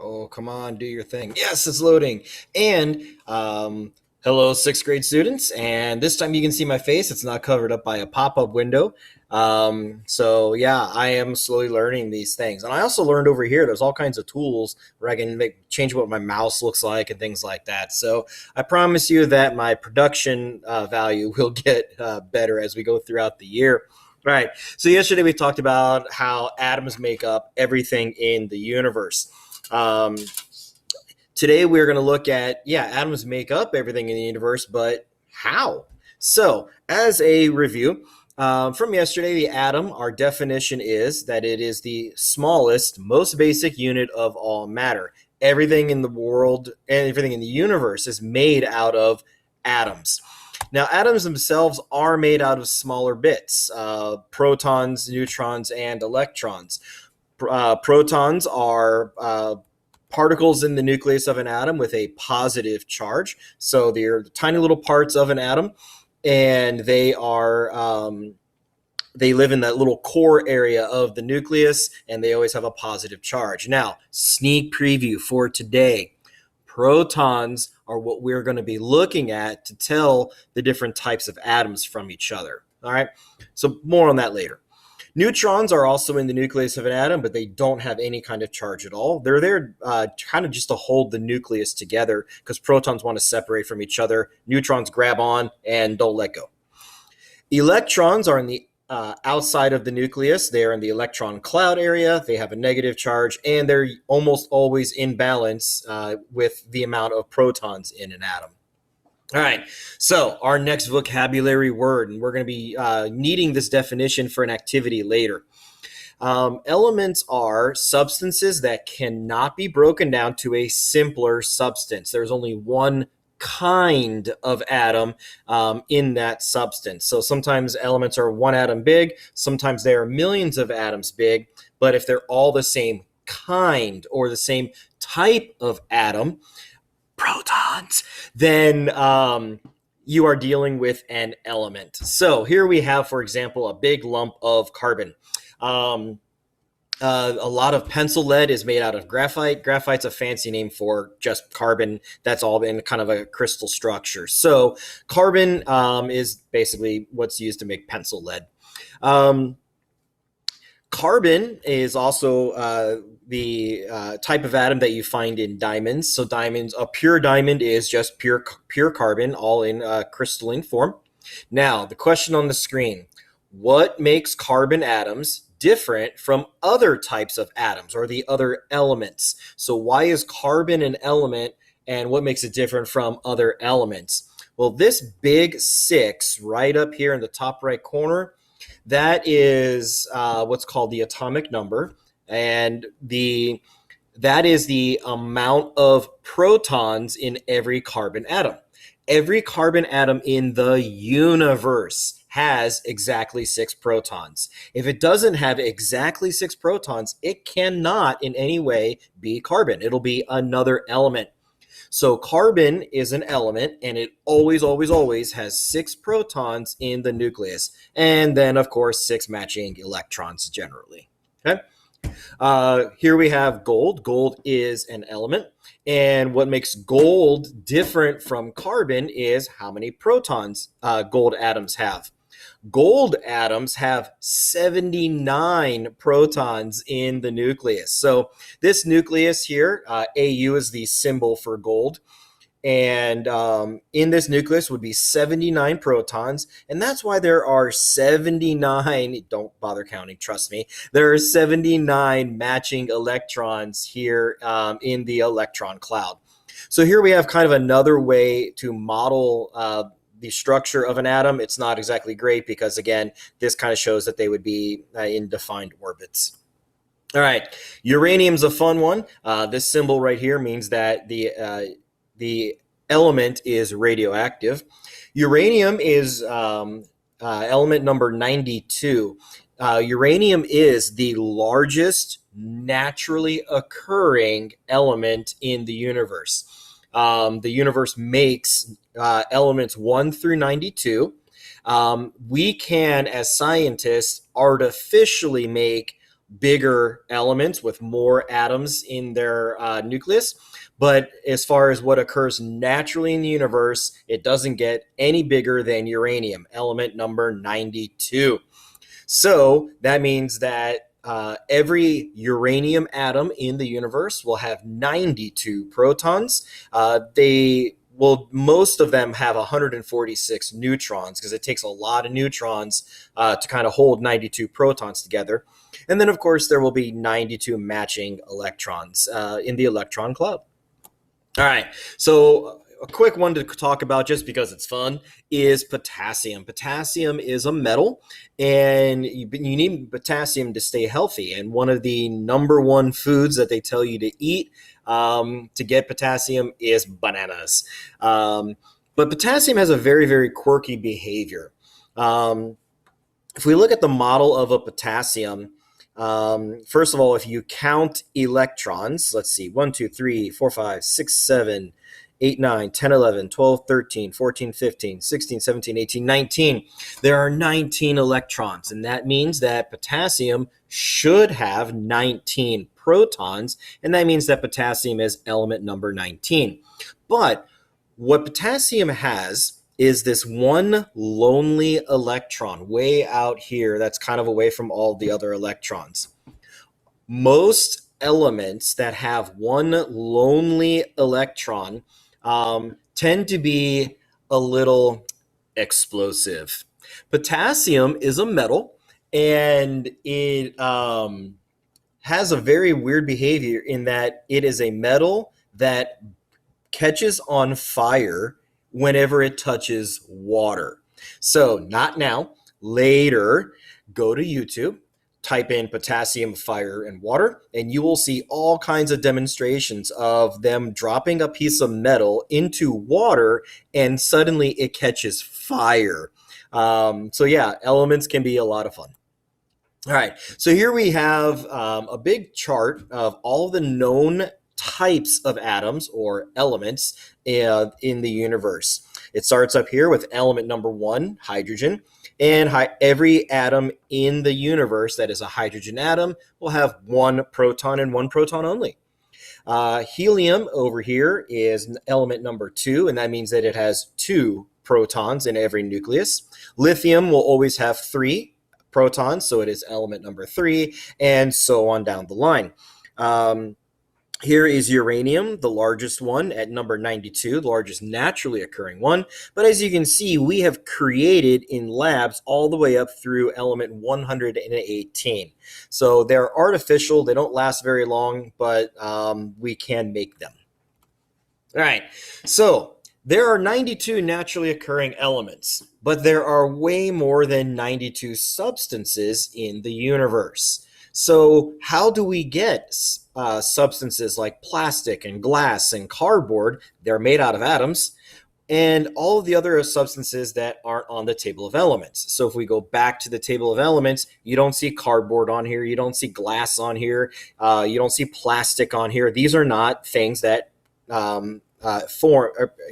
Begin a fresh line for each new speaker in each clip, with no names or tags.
Oh, come on, do your thing. Yes, it's loading. And hello, sixth grade students. And this time you can see my face. It's not covered up by a pop-up window. So yeah, I am slowly learning these things. And I also learned over here, there's all kinds of tools where I can change what my mouse looks like and things like that. So I promise you that my production value will get better as we go throughout the year. All right. So yesterday we talked about how atoms make up everything in the universe. Um, Today we're going to look at, atoms make up everything in the universe, but how? So as a review from yesterday, the atom, our definition is that it is the smallest, most basic unit of all matter. Everything in the world and everything in the universe is made out of atoms. Now, atoms themselves are made out of smaller bits, protons, neutrons, and electrons. Protons are particles in the nucleus of an atom with a positive charge. So they're the tiny little parts of an atom, and they live in that little core area of the nucleus, and they always have a positive charge. Now, sneak preview for today. Protons are what we're going to be looking at to tell the different types of atoms from each other. All right, so more on that later. Neutrons are also in the nucleus of an atom, but they don't have any kind of charge at all. They're there kind of just to hold the nucleus together because protons want to separate from each other. Neutrons grab on and don't let go. Electrons are in the outside of the nucleus. They're in the electron cloud area. They have a negative charge, and they're almost always in balance with the amount of protons in an atom. All right, so our next vocabulary word, and we're going to be needing this definition for an activity later. Elements are substances that cannot be broken down to a simpler substance. There's only one kind of atom in that substance. So sometimes elements are one atom big, sometimes they are millions of atoms big, but if they're all the same kind or the same type of atom, protons, then you are dealing with an element. So here we have, for example, a big lump of carbon. A lot of pencil lead is made out of graphite. Graphite's a fancy name for just carbon that's all in kind of a crystal structure. So carbon is basically what's used to make pencil lead. Carbon is also the type of atom that you find in diamonds. So diamonds, a pure diamond is just pure carbon, all in crystalline form. Now, the question on the screen, what makes carbon atoms different from other types of atoms or the other elements? So why is carbon an element, and what makes it different from other elements? Well, this big 6 right up here in the top right corner, that is what's called the atomic number, and that is the amount of protons in every carbon atom. Every carbon atom in the universe has exactly 6 protons. If it doesn't have exactly 6 protons, it cannot in any way be carbon. It'll be another element. So carbon is an element, and it always, always, always has 6 protons in the nucleus. And then, of course, 6 matching electrons generally. Okay. Here we have gold. Gold is an element. And what makes gold different from carbon is how many protons gold atoms have. Gold atoms have 79 protons in the nucleus. So this nucleus here, Au is the symbol for gold. And in this nucleus would be 79 protons. And that's why there are 79, don't bother counting, trust me. There are 79 matching electrons here in the electron cloud. So here we have kind of another way to model the structure of an atom. It's not exactly great because, again, this kind of shows that they would be in defined orbits. All right, uranium's a fun one. This symbol right here means that the element is radioactive. Uranium is element number 92. Uranium is the largest naturally occurring element in the universe. The universe makes elements 1 through 92. We can, as scientists, artificially make bigger elements with more atoms in their nucleus. But as far as what occurs naturally in the universe, it doesn't get any bigger than uranium, element number 92. So that means that every uranium atom in the universe will have 92 protons. Most of them have 146 neutrons because it takes a lot of neutrons to kind of hold 92 protons together. And then, of course, there will be 92 matching electrons in the electron cloud. All right, so a quick one to talk about just because it's fun is potassium. Potassium is a metal, and you need potassium to stay healthy. And one of the number one foods that they tell you to eat to get potassium is bananas. But potassium has a very, very quirky behavior. If we look at the model of a potassium, first of all, if you count electrons, let's see, 1, 2, 3, 4, 5, 6, 7, 8, 9, 10, 11, 12, 13, 14, 15, 16, 17, 18, 19. There are 19 electrons, and that means that potassium should have 19 protons, and that means that potassium is element number 19. But what potassium has is this one lonely electron way out here that's kind of away from all the other electrons. Most elements that have one lonely electron tend to be a little explosive. Potassium is a metal, and it has a very weird behavior in that it is a metal that catches on fire whenever it touches water. So not now, later, go to YouTube, type in potassium, fire, and water, and you will see all kinds of demonstrations of them dropping a piece of metal into water and suddenly it catches fire. So yeah, elements can be a lot of fun. All right, so here we have a big chart of all the known types of atoms or elements in the universe. It starts up here with element number 1, hydrogen, and every atom in the universe that is a hydrogen atom will have one proton and one proton only. Helium over here is element number 2, and that means that it has 2 protons in every nucleus. Lithium will always have 3 protons, so it is element number 3, and so on down the line. Here is uranium, the largest one at number 92, the largest naturally occurring one. But as you can see, we have created in labs all the way up through element 118. So they're artificial, they don't last very long, but we can make them. All right, so there are 92 naturally occurring elements, but there are way more than 92 substances in the universe. So how do we get substances like plastic and glass and cardboard? They're made out of atoms, and all of the other substances that aren't on the table of elements. So if we go back to the table of elements, you don't see cardboard on here, you don't see glass on here, you don't see plastic on here. These are not things that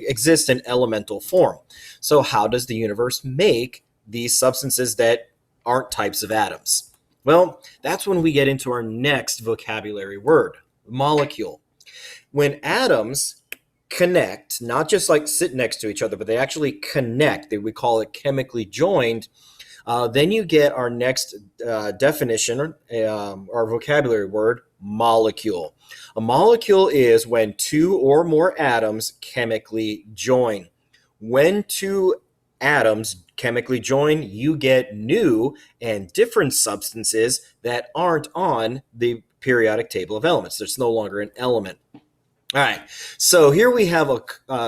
exist in elemental form. So how does the universe make these substances that aren't types of atoms? Well, that's when we get into our next vocabulary word, molecule. When atoms connect, not just like sit next to each other, but they actually connect, we call it chemically joined, then you get our next definition, our vocabulary word, molecule. A molecule is when 2 or more atoms chemically join. When 2 atoms chemically join, you get new and different substances that aren't on the periodic table of elements. It's no longer an element. All right, so here we have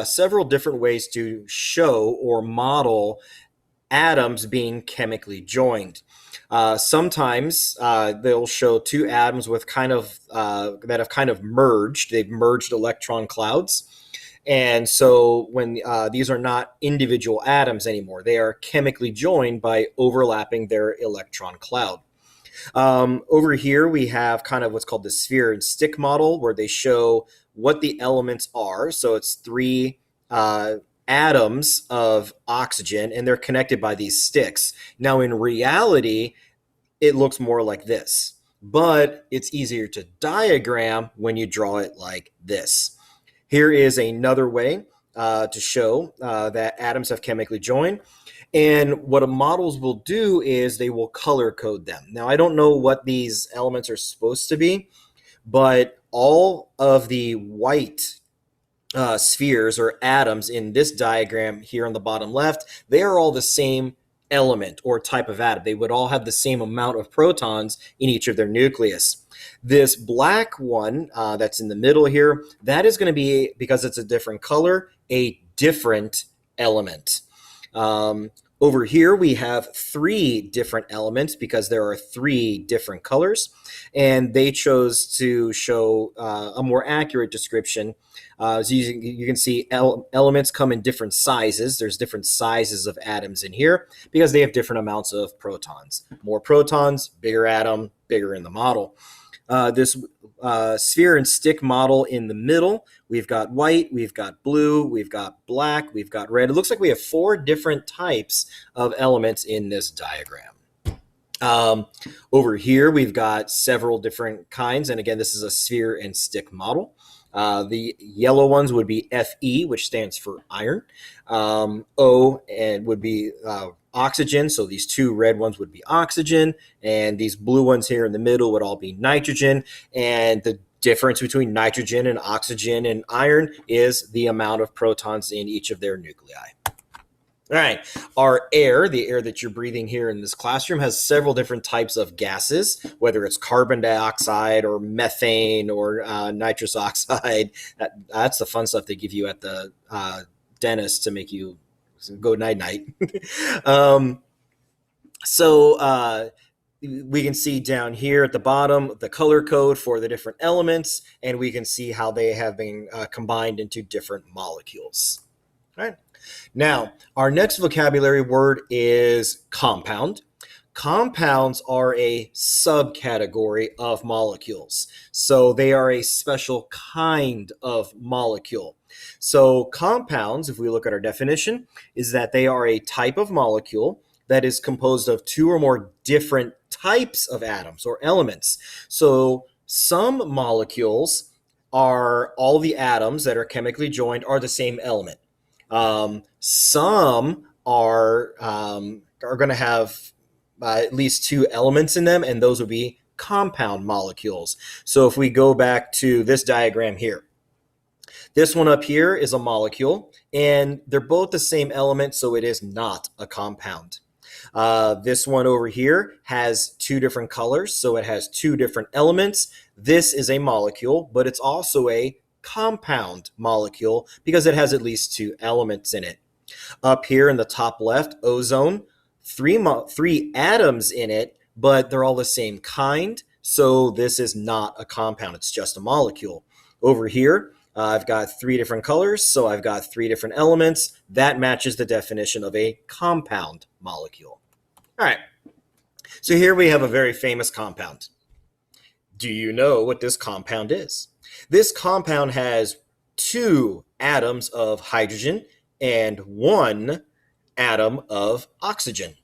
several different ways to show or model atoms being chemically joined. Sometimes they'll show 2 atoms with that have kind of merged. They've merged electron clouds. And so when these are not individual atoms anymore, they are chemically joined by overlapping their electron cloud. Over here, we have kind of what's called the sphere and stick model, where they show what the elements are. So it's 3 atoms of oxygen, and they're connected by these sticks. Now, in reality, it looks more like this. but it's easier to diagram when you draw it like this. Here is another way to show that atoms have chemically joined. And what models will do is they will color code them. Now, I don't know what these elements are supposed to be, but all of the white spheres or atoms in this diagram here on the bottom left, they are all the same element or type of atom. They would all have the same amount of protons in each of their nucleus. This black one that's in the middle here, that is going to be, because it's a different color, a different element. Over here, we have 3 different elements because there are 3 different colors, and they chose to show a more accurate description. So you can see elements come in different sizes. There's different sizes of atoms in here because they have different amounts of protons. More protons, bigger atom, bigger in the model. This sphere and stick model in the middle, we've got white, we've got blue, we've got black, we've got red. It looks like we have 4 different types of elements in this diagram. Over here, we've got several different kinds. And again, this is a sphere and stick model. The yellow ones would be Fe, which stands for iron. O and would be oxygen. So these 2 red ones would be oxygen, and these blue ones here in the middle would all be nitrogen. And the difference between nitrogen and oxygen and iron is the amount of protons in each of their nuclei. All right, our air, the air that you're breathing here in this classroom, has several different types of gases, whether it's carbon dioxide or methane or nitrous oxide. That's the fun stuff they give you at the dentist to make you go night-night. We can see down here at the bottom the color code for the different elements, and we can see how they have been combined into different molecules. All right. Now, our next vocabulary word is compound. Compounds are a subcategory of molecules. So they are a special kind of molecule. So compounds, if we look at our definition, is that they are a type of molecule that is composed of 2 or more different types of atoms or elements. So some molecules are all the atoms that are chemically joined are the same element. Some are going to have at least 2 elements in them, and those would be compound molecules. So if we go back to this diagram here, this one up here is a molecule, and they're both the same element, so it is not a compound. This one over here has 2 different colors, so it has 2 different elements. This is a molecule, but it's also a compound molecule because it has at least 2 elements in it. Up here in the top left, ozone, 3 atoms in it, but they're all the same kind, so this is not a compound, it's just a molecule. Over here, I've got 3 different colors, so I've got 3 different elements. That matches the definition of a compound molecule. All right, so here we have a very famous compound. Do you know what this compound is? This compound has 2 atoms of hydrogen and 1 atom of oxygen.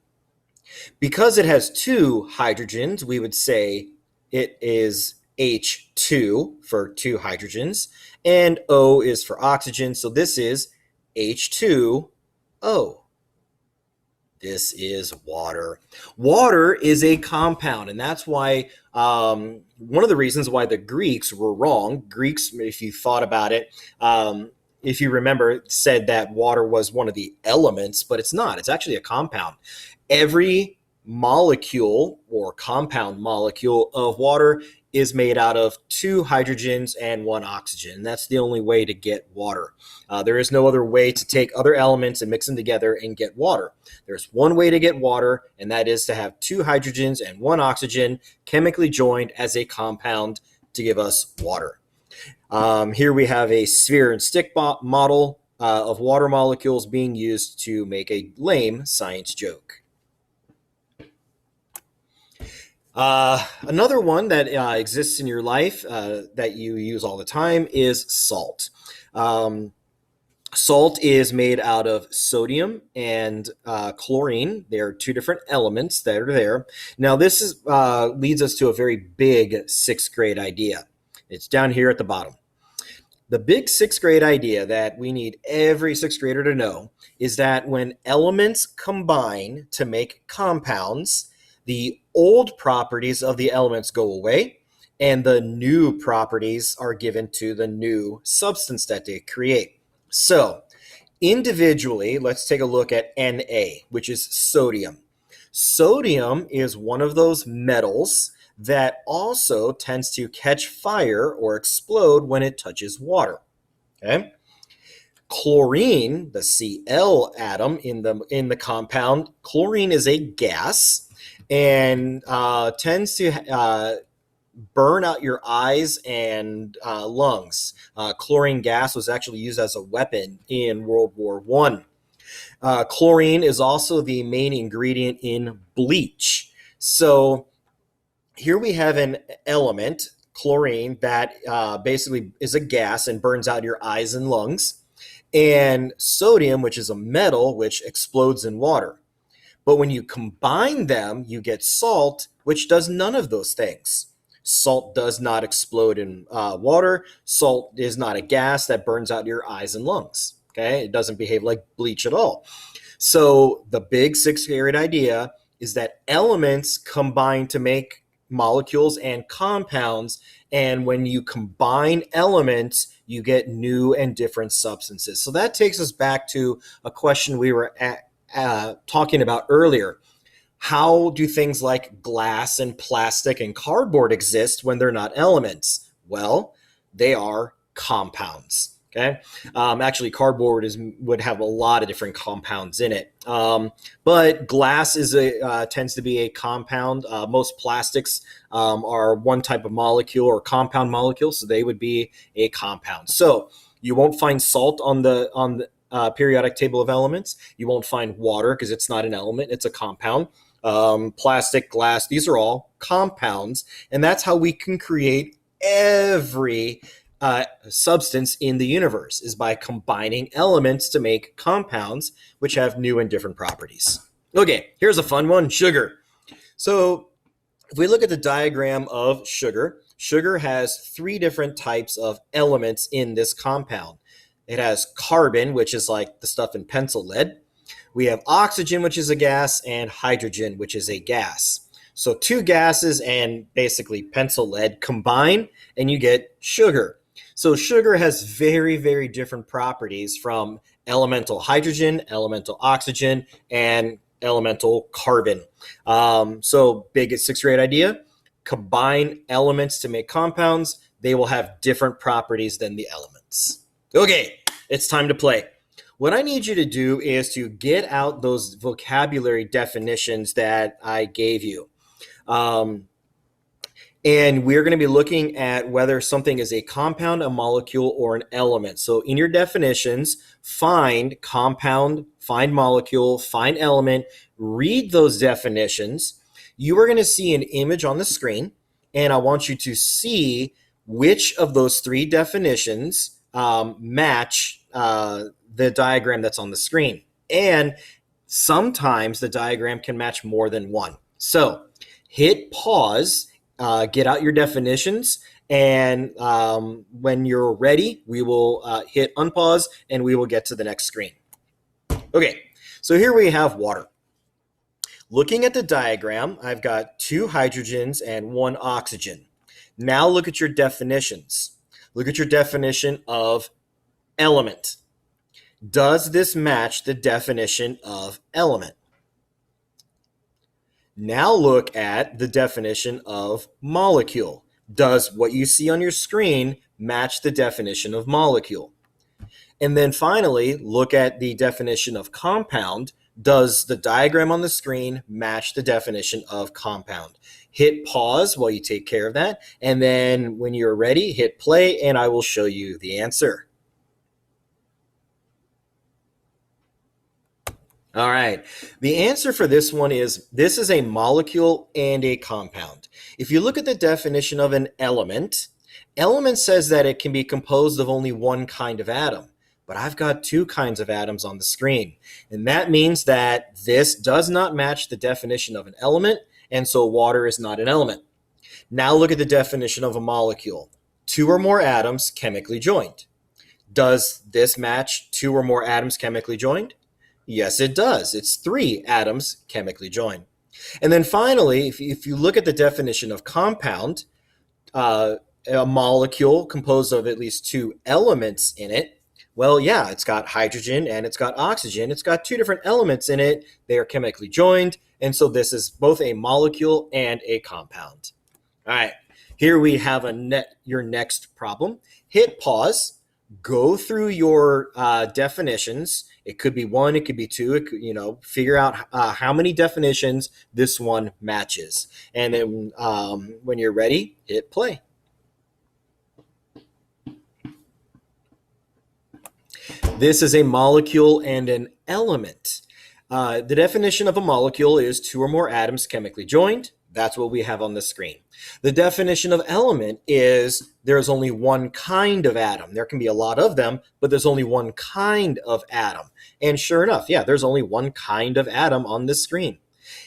Because it has 2 hydrogens, we would say it is H2 for 2 hydrogens, and O is for oxygen, so this is H2O. This is water. Water is a compound, and that's why one of the reasons why the Greeks were wrong. Greeks, if you thought about it, if you remember, said that water was one of the elements, but it's not. It's actually a compound. Every molecule or compound molecule of water is made out of 2 hydrogens and 1 oxygen. That's the only way to get water. There is no other way to take other elements and mix them together and get water. There's one way to get water, and that is to have 2 hydrogens and 1 oxygen chemically joined as a compound to give us water. Here we have a sphere and stick model of water molecules being used to make a lame science joke. Another one that exists in your life that you use all the time is salt. Salt is made out of sodium and chlorine. There are two different elements that are there. Now, this is leads us to a very big sixth grade idea. It's down here at the bottom. The big sixth grade idea that we need every sixth grader to know is that when elements combine to make compounds, the old properties of the elements go away and the new properties are given to the new substance that they create. So, individually, let's take a look at Na, which is sodium. Sodium is one of those metals that also tends to catch fire or explode when it touches water. Okay? Chlorine, the Cl atom in the compound, chlorine is a gas and tends to burn out your eyes and lungs. Chlorine gas was actually used as a weapon in World War I. Chlorine is also the main ingredient in bleach. So here we have an element, chlorine, that basically is a gas and burns out your eyes and lungs, and sodium, which is a metal, which explodes in water. But when you combine them, you get salt, which does none of those things. Salt does not explode in water. Salt is not a gas that burns out your eyes and lungs. Okay, it doesn't behave like bleach at all. So the big sixth grade idea is that elements combine to make molecules and compounds, and when you combine elements, you get new and different substances. So that takes us back to a question we were talking about earlier. How do things like glass and plastic and cardboard exist when they're not elements? Well, they are compounds. Okay, actually, cardboard would have a lot of different compounds in it, but glass tends to be a compound. Most plastics are one type of molecule or compound molecule, so they would be a compound. So you won't find salt on the periodic table of elements. You won't find water because it's not an element; it's a compound. Plastic, glass, these are all compounds, and that's how we can create every substance in the universe, is by combining elements to make compounds which have new and different properties. Okay, here's a fun one, sugar. So if we look at the diagram of sugar, sugar has three different types of elements in this compound. It has carbon, which is like the stuff in pencil lead. We have oxygen, which is a gas, and hydrogen, which is a gas. So two gases and basically pencil lead combine, and you get sugar. So sugar has very, very different properties from elemental hydrogen, elemental oxygen, and elemental carbon. So big sixth grade idea, combine elements to make compounds. They will have different properties than the elements. Okay, it's time to play. What I need you to do is to get out those vocabulary definitions that I gave you. And we're going to be looking at whether something is a compound, a molecule, or an element. So in your definitions, find compound, find molecule, find element, read those definitions. You are going to see an image on the screen, and I want you to see which of those three definitions match the diagram that's on the screen. And sometimes the diagram can match more than one. So hit pause. Get out your definitions, and when you're ready, we will hit unpause and we will get to the next screen. Okay, so here we have water. Looking at the diagram, I've got two hydrogens and one oxygen. Now look at your definitions. Look at your definition of element. Does this match the definition of element? Now look at the definition of molecule. Does what you see on your screen match the definition of molecule? And then finally, look at the definition of compound. Does the diagram on the screen match the definition of compound? Hit pause while you take care of that. And then when you're ready, hit play and I will show you the answer. All right, the answer for this one is a molecule and a compound. If you look at the definition of an element, element says that it can be composed of only one kind of atom. but I've got two kinds of atoms on the screen. And that means that this does not match the definition of an element, and so water is not an element. Now look at the definition of a molecule. Two or more atoms chemically joined. Does this match two or more atoms chemically joined? Yes, it does. It's three atoms chemically joined. And then finally, if you look at the definition of compound, a molecule composed of at least two elements in it, well, yeah, it's got hydrogen and it's got oxygen. It's got two different elements in it. They are chemically joined. And so this is both a molecule and a compound. All right, here we have your next problem. Hit pause, go through your definitions. It could be one, it could be two. It could, figure out how many definitions this one matches. And then when you're ready, hit play. This is a molecule and an element. The definition of a molecule is two or more atoms chemically joined. That's what we have on the screen. The definition of element is there's only one kind of atom. There can be a lot of them, but there's only one kind of atom. And sure enough, yeah, there's only one kind of atom on this screen.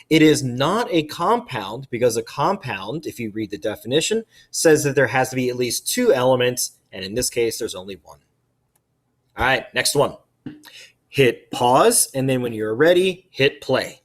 It is not a compound because a compound, if you read the definition, says that there has to be at least two elements, and in this case, there's only one. All right, next one. Hit pause, and then when you're ready, hit play.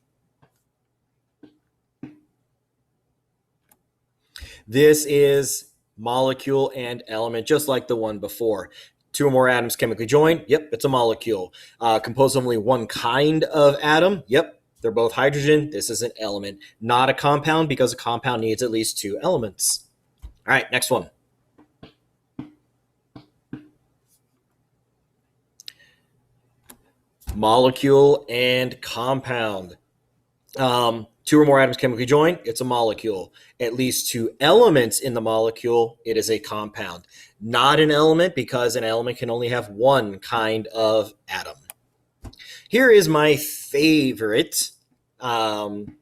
This is molecule and element, just like the one before. Two or more atoms chemically joined. Yep, it's a molecule. Composed of only one kind of atom. Yep, they're both hydrogen. This is an element. Not a compound because a compound needs at least two elements. All right, next one. Molecule and compound. Two or more atoms chemically joined, it's a molecule. At least two elements in the molecule, it is a compound. Not an element because an element can only have one kind of atom. Here is my favorite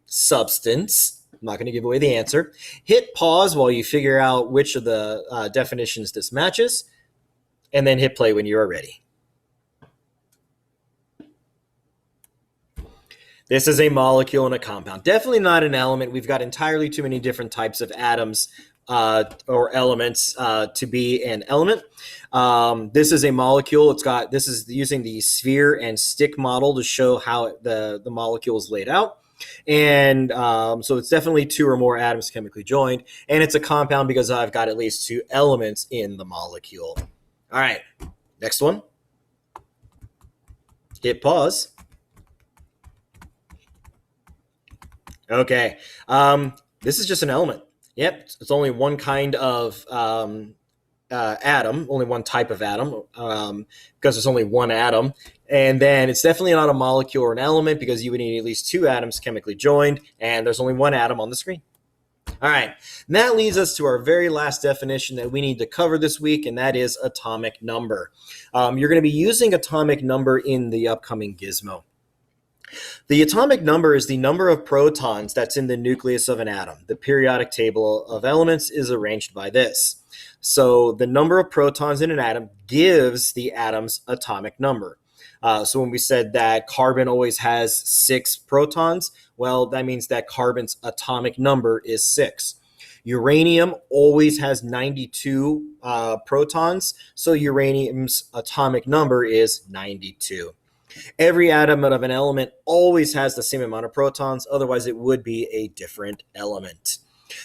substance. I'm not going to give away the answer. Hit pause while you figure out which of the definitions this matches, and then hit play when you are ready. This is a molecule and a compound. Definitely not an element. We've got entirely too many different types of atoms or elements to be an element. This is a molecule. This is using the sphere and stick model to show how the molecule is laid out. And so it's definitely two or more atoms chemically joined. And it's a compound because I've got at least two elements in the molecule. All right, next one. Hit pause. Okay, this is just an element. Yep, it's only one kind of atom, only one type of atom, because there's only one atom. And then it's definitely not a molecule or an element because you would need at least two atoms chemically joined, and there's only one atom on the screen. All right, and that leads us to our very last definition that we need to cover this week, and that is atomic number. You're going to be using atomic number in the upcoming gizmo. The atomic number is the number of protons that's in the nucleus of an atom. The periodic table of elements is arranged by this. So the number of protons in an atom gives the atom's atomic number. So when we said that carbon always has 6 protons, well, that means that carbon's atomic number is 6. Uranium always has 92 protons, so uranium's atomic number is 92. Every atom of an element always has the same amount of protons, otherwise it would be a different element.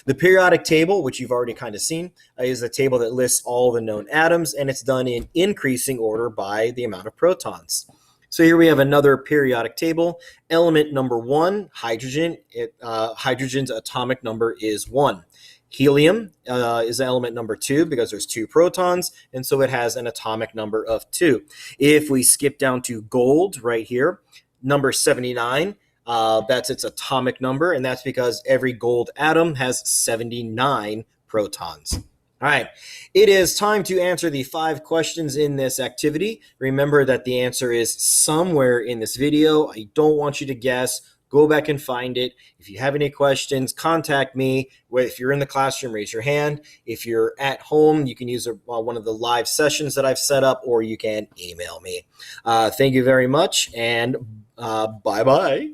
The periodic table, which you've already kind of seen, is a table that lists all the known atoms, and it's done in increasing order by the amount of protons. So here we have another periodic table. Element number 1, hydrogen. Hydrogen's atomic number is 1. Helium is element number 2 because there's 2 protons, and so it has an atomic number of 2. If we skip down to gold right here, number 79, that's its atomic number, and that's because every gold atom has 79 protons. All right, it is time to answer the 5 questions in this activity. Remember that the answer is somewhere in this video. I don't want you to guess. Go back and find it. If you have any questions, contact me. If you're in the classroom, raise your hand. If you're at home, you can use one of the live sessions that I've set up, or you can email me. Thank you very much, and bye-bye.